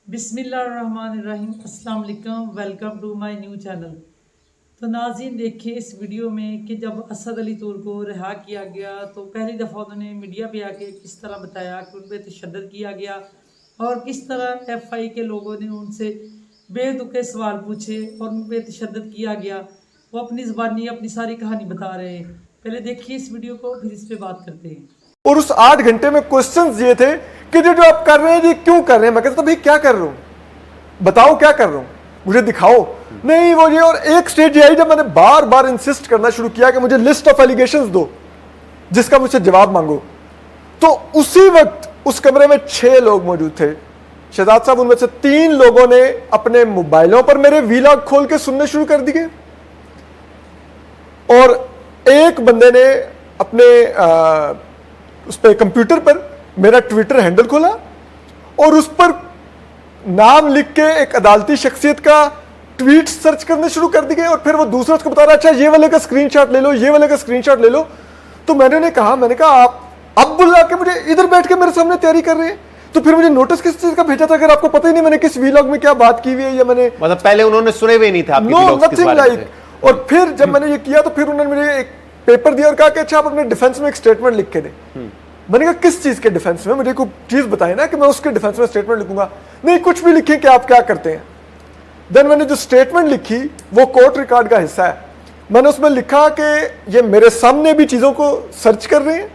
बिस्मिल्लाहिर्रहमानिर्रहीम, अस्सलाम वालेकुम, welcome to my new channel. तो नाज़रीन देखिए इस वीडियो में कि जब असद अली तूर को रिहा किया गया तो पहली दफ़ा उन्होंने मीडिया पे आके किस तरह बताया कि उन पर तशद्दुद किया गया और किस तरह FI के लोगों ने उनसे बेतुके सवाल पूछे और उन पर तशद्दुद किया गया। वो अपनी ज़बानी अपनी सारी कहानी बता रहे हैं। पहले देखिए इस वीडियो को, फिर इस पर बात करते हैं। और उस 8 घंटे में क्वेश्चंस ये थे कि जो आप कर रहे हैं ये क्यों कर रहे हैं। मैं कहता था भाई क्या कर रहा हूं, बताओ क्या कर रहा हूं, मुझे दिखाओ। नहीं वो ये, और एक स्टेज ये आई जब मैंने बार बार इंसिस्ट करना शुरू किया कि मुझे लिस्ट ऑफ एलिगेशंस दो जिसका मुझसे जवाब मांगो। तो उसी वक्त उस कमरे में 6 लोग मौजूद थे। शहजाद साहब उनमें से 3 लोगों ने अपने मोबाइलों पर मेरे वीलॉग खोल के सुनने शुरू कर दिए और एक बंदे ने अपने उस पर कंप्यूटर पर मेरा ट्विटर हैंडल खोला और उस पर नाम लिख के एक अदालती शख्सियत का ट्वीट सर्च करने शुरू कर दिए और फिर वो दूसरा उसको बता रहा अच्छा ये वाले का स्क्रीनशॉट ले लो, ये वाले का स्क्रीनशॉट ले लो। तो मैंने कहा आप अब बुला के मुझे इधर बैठ के मेरे सामने तैयारी कर रहे हैं, तो फिर मुझे नोटिस किस चीज का भेजा था अगर आपको पता ही नहीं मैंने किस वीलॉग में क्या बात की हुई है या मैंने मतलब पहले उन्होंने सुने हुए नहीं थे आपके व्लॉग्स किस बारे में। और फिर जब मैंने ये किया तो फिर उन्होंने मुझे एक पेपर दिया और कहा कि अच्छा आप अपने डिफेंस में एक स्टेटमेंट लिख के दें। मैंने कहा किस चीज के डिफेंस में, मुझे कोई चीज बताए ना कि मैं उसके डिफेंस में स्टेटमेंट लिखूंगा। नहीं कुछ भी लिखें कि आप क्या करते हैं। देन मैंने जो स्टेटमेंट लिखी वो कोर्ट रिकॉर्ड का हिस्सा है। मैंने उसमें लिखा कि ये मेरे सामने भी चीजों को सर्च कर रहे हैं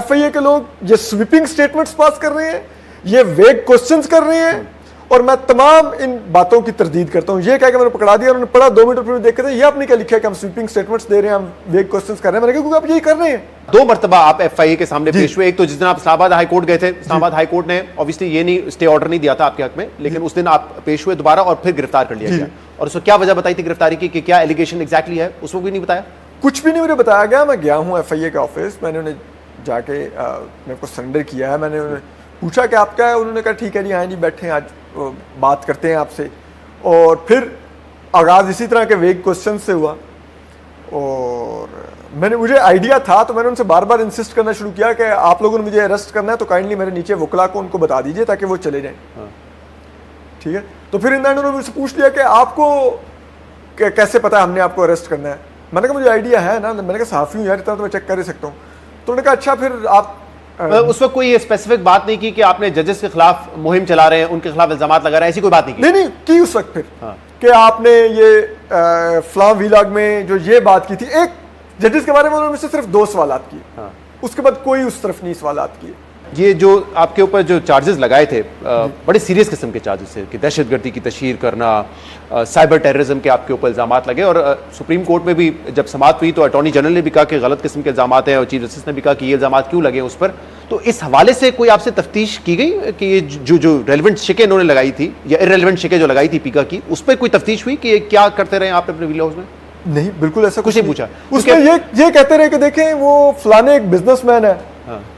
FIA के लोग, ये स्वीपिंग स्टेटमेंट्स पास कर रहे हैं, ये वेग क्वेश्चंस कर रहे हैं और मैं तमाम इन बातों की तरदीद करता हूं। ये कह के मैंने पकड़ा दिया, उन्होंने पढ़ा 2 मिनट फिर देख के ये आपने क्या लिखा है कि हम स्वीपिंग स्टेटमेंट्स दे रहे हैं, हम वेग क्वेश्चंस कर रहे हैं। मैंने कहा क्योंकि आप यही कर रहे हैं। 2 मरतबा आप FIA के सामने पेश हुए। एक तो जिस दिन आप इस्लामाबाद हाई कोर्ट गए थे, इस्लामाबाद हाई कोर्ट ने ऑब्वियसली ये नहीं स्टे ऑर्डर नहीं दिया था आपके हक में, लेकिन उस दिन आप पेश हुए दोबारा और फिर गिरफ्तार कर लिया गया। और उसको क्या वजह बताई थी गिरफ्तारी की, कि क्या एलिगेशन एग्जैक्टली है, उसको भी नहीं बताया? कुछ भी नहीं मुझे बताया गया। मैं गया हूँ FIA के ऑफिस, मैंने उन्हें जाके मेरे को सरेंडर किया है। मैंने उन्हें पूछा कि आप क्या है, उन्होंने कहा ठीक है जी आए जी बैठे हैं, आज बात करते हैं आपसे। और फिर आगाज़ इसी तरह के वेग क्वेश्चन से हुआ और मुझे आइडिया था तो मैंने उनसे बार बार इंसिस्ट करना शुरू किया कि आप लोगों ने मुझे अरेस्ट करना है तो काइंडली मेरे नीचे वकला को उनको बता दीजिए ताकि वो चले जाएं। ठीक है, तो फिर उन्होंने मुझसे पूछ लिया कि आपको कैसे पता है हमने आपको अरेस्ट करना है। मैंने कहा मुझे आइडिया है ना, मैंने कहा सहाफ़ी हूँ यार, इतना तो मैं चेक कर ही सकता हूँ। तो उन्होंने कहा अच्छा फिर आप उस वक्त कोई स्पेसिफिक बात नहीं की कि आपने जजेस के खिलाफ मुहिम चला रहे हैं, उनके खिलाफ इल्जामात लगा रहे हैं, ऐसी कोई बात नहीं की? नहीं की उस वक्त फिर कि आपने ये फ्लां वीलॉग में जो ये बात की थी, एक जजेस के बारे में उन्होंने सिर्फ 2 सवालात किए, उसके बाद कोई उस तरफ नहीं सवालात किए। ये जो आपके ऊपर जो चार्जेस लगाए थे बड़े सीरियस किस्म के चार्जेस थे कि दहशतगर्दी की तशहीर करना, साइबर टेररिज्म के आपके ऊपर इल्जामात लगे और सुप्रीम कोर्ट में भी जब समाअत हुई तो अटॉर्नी जनरल ने भी कहा कि गलत किस्म के इल्जामात हैं और चीफ जस्टिस ने भी कहा कि ये इल्जामात क्यों लगे उस पर। तो इस हवाले से कोई आपसे तफ्तीश की गई कि ये जो रेलिवेंट शिकें इन्होंने लगाई थी या इररेलेवेंट शिकें जो लगाई थी पीका की, उस पर कोई तफ्तीश हुई कि ये क्या करते रहे आपने अपने व्लॉग्स में? नहीं बिल्कुल ऐसा कुछ नहीं पूछा। उसमें ये कहते रहे कि देखें वो फलाने एक बिजनेसमैन है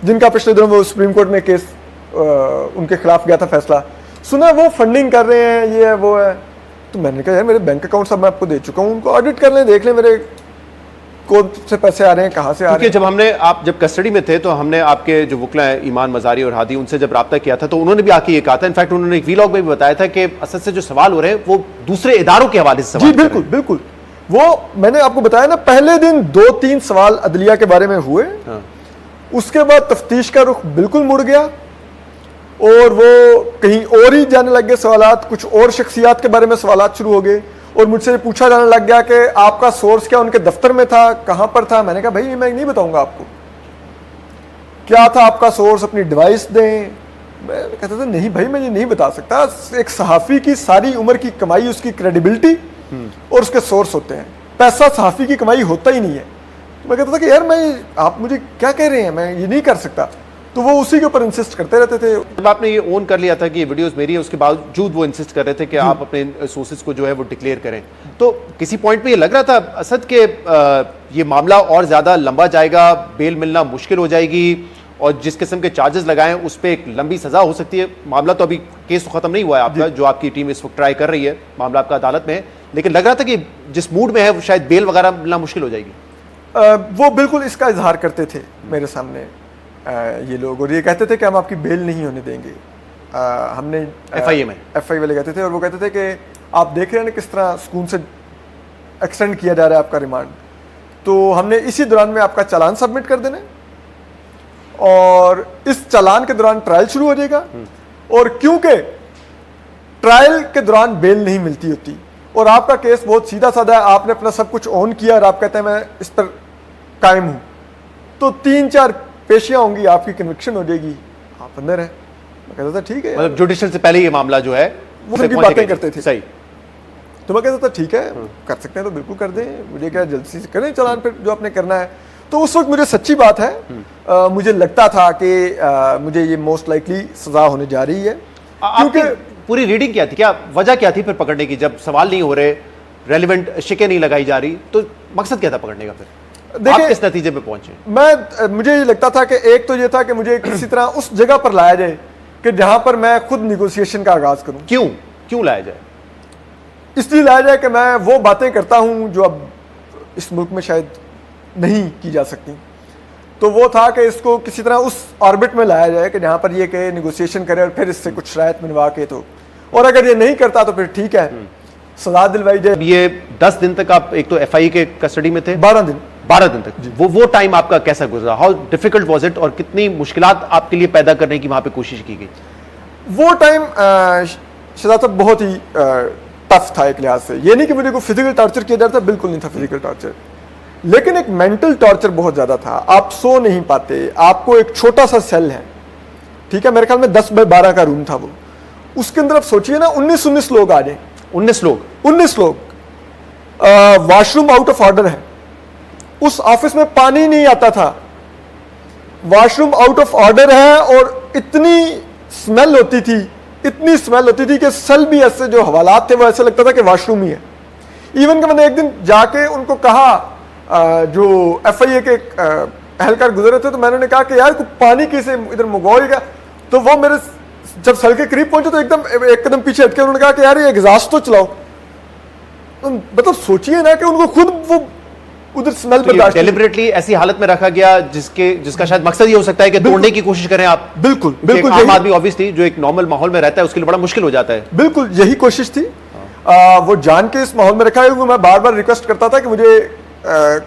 जिनका पिछले दिनों वो सुप्रीम कोर्ट में केस उनके खिलाफ गया था फैसला, सुना वो फंडिंग कर रहे हैं, ये है वो है। तो मैंने कहा यार मेरे बैंक अकाउंट सब मैं आपको दे चुका हूँ, उनको ऑडिट कर लें, देख लें मेरे कौन से पैसे आ रहे हैं, कहाँ से आ रहे हैं। आप जब कस्टडी में थे तो हमने आपके जो वकला हैं ईमान मजारी और हादी, उनसे जब रब्ता किया था तो उन्होंने भी आके ये कहा था, इनफैक्ट उन्होंने एक वीलॉग में भी बताया था कि असद से जो सवाल हो रहे हैं वो दूसरे इदारों के हवाले से सवाल। जी बिल्कुल बिल्कुल, वो मैंने आपको बताया ना, पहले दिन 2-3 सवाल अदलिया के बारे में हुए, उसके बाद तफ्तीश का रुख बिल्कुल मुड़ गया और वो कहीं और ही जाने लग गए सवालात, कुछ और शख्सियात के बारे में सवालात शुरू हो गए और मुझसे पूछा जाने लग गया कि आपका सोर्स क्या उनके दफ्तर में था, कहां पर था। मैंने कहा भाई मैं नहीं बताऊंगा आपको क्या था आपका सोर्स, अपनी डिवाइस दें। मैं कहता था नहीं भाई मैं ये नहीं बता सकता। एक सहाफ़ी की सारी उम्र की कमाई उसकी क्रेडिबिलिटी और उसके सोर्स होते हैं, पैसा सहाफ़ी की कमाई होता ही नहीं है। मैं कहता था कि यार आप मुझे क्या कह रहे हैं, मैं ये नहीं कर सकता। तो वो उसी के ऊपर इंसिस्ट करते रहते थे। जब आपने ये ओन कर लिया था कि ये वीडियोस मेरी है, उसके बावजूद वो इंसिस्ट कर रहे थे कि आप अपने सोर्सेज को जो है वो डिक्लेयर करें, तो किसी पॉइंट पे ये लग रहा था असद के ये मामला और ज़्यादा लंबा जाएगा, बेल मिलना मुश्किल हो जाएगी और जिस किस्म के चार्जेस लगाएं उस पर एक लंबी सज़ा हो सकती है। मामला तो अभी केस तो ख़त्म नहीं हुआ है आपका, जो आपकी टीम इस वक्त ट्राई कर रही है, मामला आपका अदालत में है, लेकिन लग रहा था कि जिस मूड में है वो शायद बेल वगैरह मिलना मुश्किल हो जाएगी। वो बिल्कुल इसका इजहार करते थे मेरे सामने ये लोग, और ये कहते थे कि हम आपकी बेल नहीं होने देंगे। हमने FIA में FIA वाले कहते थे, और वो कहते थे कि आप देख रहे हैं ना किस तरह सुकून से एक्सटेंड किया जा रहा है आपका रिमांड, तो हमने इसी दौरान में आपका चालान सबमिट कर देना है, और इस चालान के दौरान ट्रायल शुरू हो जाएगा। और क्योंकि ट्रायल के दौरान बेल नहीं मिलती होती और आपका केस बहुत सीधा साधा है, आपने अपना सब कुछ ऑन किया और आप कहते हैं मैं इस पर कायम हूं, तो 3-4 पेशियां होंगी, आपकी कन्विक्शन हो जाएगी, आप अंदर है। मैं कहता था ठीक है, मतलब जुडिशल से पहले ये मामला जो है वो उनकी बातें करते थे। सही। तो मैं कहता था ठीक है, कर सकते हैं तो बिल्कुल कर दें, मुझे क्या जल्दी से करें चालान फिर जो आपने करना है। तो उस वक्त मुझे सच्ची बात है मुझे लगता था कि मुझे ये मोस्ट लाइकली सजा होने जा रही है। क्योंकि पूरी रीडिंग क्या थी, क्या वजह क्या थी फिर पकड़ने की? जब सवाल नहीं हो रहे, रेलिवेंट शिकें नहीं लगाई जा रही, तो मकसद क्या था पकड़ने का? फिर आप किस नतीजे पे पहुंचे? मुझे ये लगता था कि एक तो ये था कि मुझे किसी तरह उस जगह पर लाया जाए कि जहां पर मैं खुद निगोशिएशन का आगाज करूं। क्यों लाया जाए? इसलिए लाया जाए कि मैं वो बातें करता हूं जो अब इस मुल्क में शायद नहीं की जा सकती। तो वो था कि इसको किसी तरह उस ऑर्बिट में लाया जाए कि जहां पर ये कहे निगोशिएशन करे और फिर इससे कुछ शरायत मिलवा के, तो और अगर ये नहीं करता तो फिर ठीक है, सजा दिलवाई जाए। ये 10 दिन तक आप एक तो FIA के कस्टडी में थे? 12 दिन। 12 दिन तक। वो टाइम आपका कैसा गुजरा? हाउ डिफिकल्ट वाज इट, और कितनी मुश्किलात आपके लिए पैदा करने की वहां पे कोशिश की गई? वो टाइम शहजाद साहब बहुत ही टफ था एक लिहाज से। ये नहीं कि मुझे कोई फिजिकल टॉर्चर किया जाता, बिल्कुल नहीं था फिजिकल टॉर्चर, लेकिन एक मेंटल टॉर्चर बहुत ज्यादा था। आप सो नहीं पाते, आपको एक छोटा सा सेल है, ठीक है, मेरे ख्याल में 10 बाय 12 का रूम था वो, उसके अंदर आप सोचिए ना 19 लोग आ जाए। 19 लोग। वॉशरूम आउट ऑफ ऑर्डर है, उस ऑफिस में पानी नहीं आता था, वॉशरूम आउट ऑफ ऑर्डर है, और इतनी स्मेल होती थी कि सेल भी ऐसे जो हवालात थे वो ऐसे लगता था कि वॉशरूम ही है। इवन कि मैंने एक दिन जाके उनको कहा, जो FIA के एहलकार गुजरे थे, तो मैंने उन्हें कहा कि यार कुछ पानी कैसे इधर मंगवाएगा, तो वो मेरे जब सेल के करीब पहुंचे तो एकदम एक कदम पीछे हटके उन्होंने कहा कि यार ये एग्जॉस्ट तो चलाओ। तो मतलब सोचिए ना कि उनको खुद वो उधर स्मेल बर्दाश्त, डेलिबरेटली ऐसी हालत में रखा गया जिसका शायद मकसद ये हो सकता है कि तोड़ने की कोशिश करें आप। बिल्कुल आम आदमी ऑब्वियसली जो एक नॉर्मल माहौल में रहता है उसके लिए बड़ा मुश्किल हो जाता है। बिल्कुल यही कोशिश थी। वो जान के इस माहौल में रखा है। मैं बार बार रिक्वेस्ट करता था कि मुझे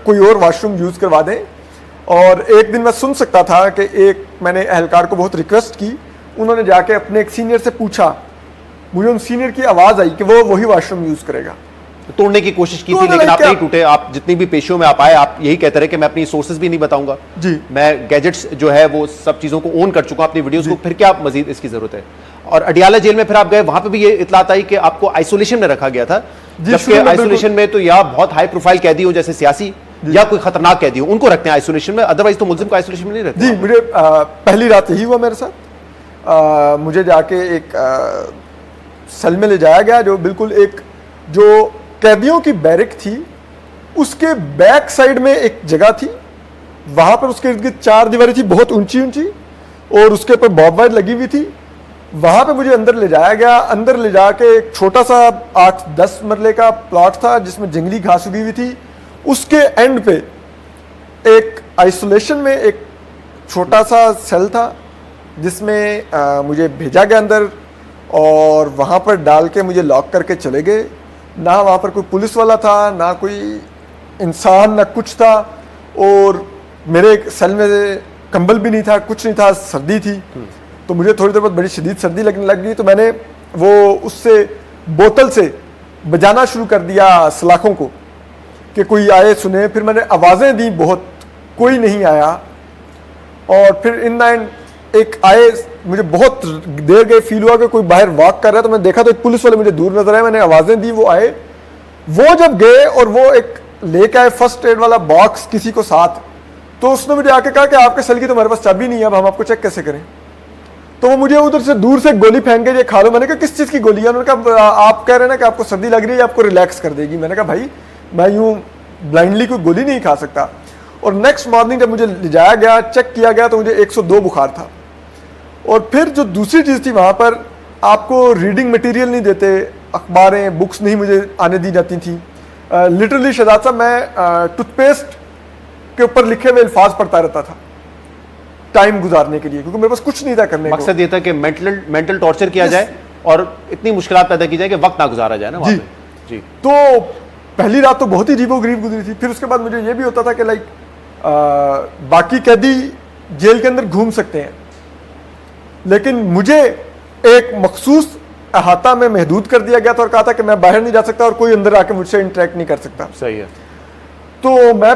कोई और वॉशरूम यूज करवा दें, और एक दिन मैं सुन सकता था कि मैंने एहलकार को बहुत रिक्वेस्ट की, उन्होंने जाके अपने एक सीनियर से पूछा, मुझे उन सीनियर की आवाज आई कि वो वही वॉशरूम यूज करेगा। तोड़ने की कोशिश की थी लेकिन आप नहीं टूटे। आप जितनी भी पेशियों में आप आए, आप यही कहते रहे कि मैं अपनी सोर्सेज भी नहीं बताऊंगा जी, मैं गैजेट्स जो है वो सब चीजों को ओन कर चुका हूं, अपनी वीडियोस को, फिर क्या मजीद इसकी जरूरत है? और अडियाला जेल में फिर आप गए, वहां पे भी ये इतलात आई कि आपको आइसोलेशन में रखा गया था, जबकि आइसोलेशन में तो या बहुत हाई प्रोफाइल कैदी हो जैसे सियासी या कोई खतरनाक कैदी हो, उनको रखते हैं आइसोलेशन में, अदरवाइज तो मुल्जिम को आइसोलेशन में नहीं रखते। जी, मुझे पहली रात यही हुआ मेरे साथ। मुझे जाके एक सेल में ले जाया गया, जो बिल्कुल एक जो कैदियों की बैरक थी उसके बैक साइड में एक जगह थी, वहां पर उसके इर्द गिर्द 4 दीवारें थी बहुत ऊंची ऊंची, और उसके ऊपर बॉब वायर लगी हुई थी। वहां पे मुझे अंदर ले जाया गया। अंदर ले जाके एक छोटा सा 8-10 मरले का प्लॉट था जिसमें जंगली घास उगी हुई थी। उसके एंड पे एक आइसोलेशन में एक छोटा सा सेल था जिसमें मुझे भेजा गया अंदर, और वहां पर डाल के मुझे लॉक करके चले गए। ना वहाँ पर कोई पुलिस वाला था, ना कोई इंसान, ना कुछ था, और मेरे सेल में कंबल भी नहीं था, कुछ नहीं था, सर्दी थी। तो मुझे थोड़ी देर बाद बड़ी शदीद सर्दी लगने लग गई, तो मैंने वो उससे बोतल से बजाना शुरू कर दिया सलाखों को कि कोई आए सुने। फिर मैंने आवाज़ें दी बहुत, कोई नहीं आया। और फिर इन एंड एक आए, मुझे बहुत देर गए, फील हुआ कि कोई बाहर वॉक कर रहा है, तो मैं देखा तो एक पुलिस वाले मुझे दूर नजर आए। मैंने आवाजें दी, वो आए। वो जब गए और वो एक लेके आए फर्स्ट एड वाला बॉक्स किसी को साथ, तो उसने मुझे आके कहा कि आपके सेल की तो हमारे पास चाबी नहीं है, अब हम आपको चेक कैसे करें। तो वो मुझे उधर से दूर से गोली फेंक के ये खा लो। मैंने कहा किस चीज़ की गोली है? उन्होंने कहा आप कह रहे हैं ना कि आपको सर्दी लग रही है, आपको रिलैक्स कर देगी। मैंने कहा भाई मैं यूँ ब्लाइंडली कोई गोली नहीं खा सकता। और नेक्स्ट मॉर्निंग जब मुझे ले जाया गया, चेक किया गया, तो मुझे 102 बुखार था। और फिर जो दूसरी चीज़ थी, वहाँ पर आपको रीडिंग मटेरियल नहीं देते, अखबारें, बुक्स नहीं मुझे आने दी जाती थी। लिटरली शहजाद साहब, मैं टूथपेस्ट के ऊपर लिखे हुए अल्फाज पढ़ता रहता था। टाइम गुजारने के लिए, क्योंकि मेरे पास कुछ नहीं था करने को। मकसद ये था कि मेंटल टॉर्चर किया जाए और इतनी मुश्किलात पैदा की जाए कि वक्त ना गुजारा जाए ना वहाँ जी। पे। जी तो पहली रात तो बहुत ही अजीबो गरीब गुजरी थी। फिर उसके बाद मुझे ये भी होता था कि लाइक बाकी कैदी जेल के अंदर घूम सकते हैं, लेकिन मुझे एक मखसूस अहाता में महदूद कर दिया गया था और कहा था कि मैं बाहर नहीं जा सकता और कोई अंदर आके मुझसे इंटरेक्ट नहीं कर सकता। सही है। तो मैं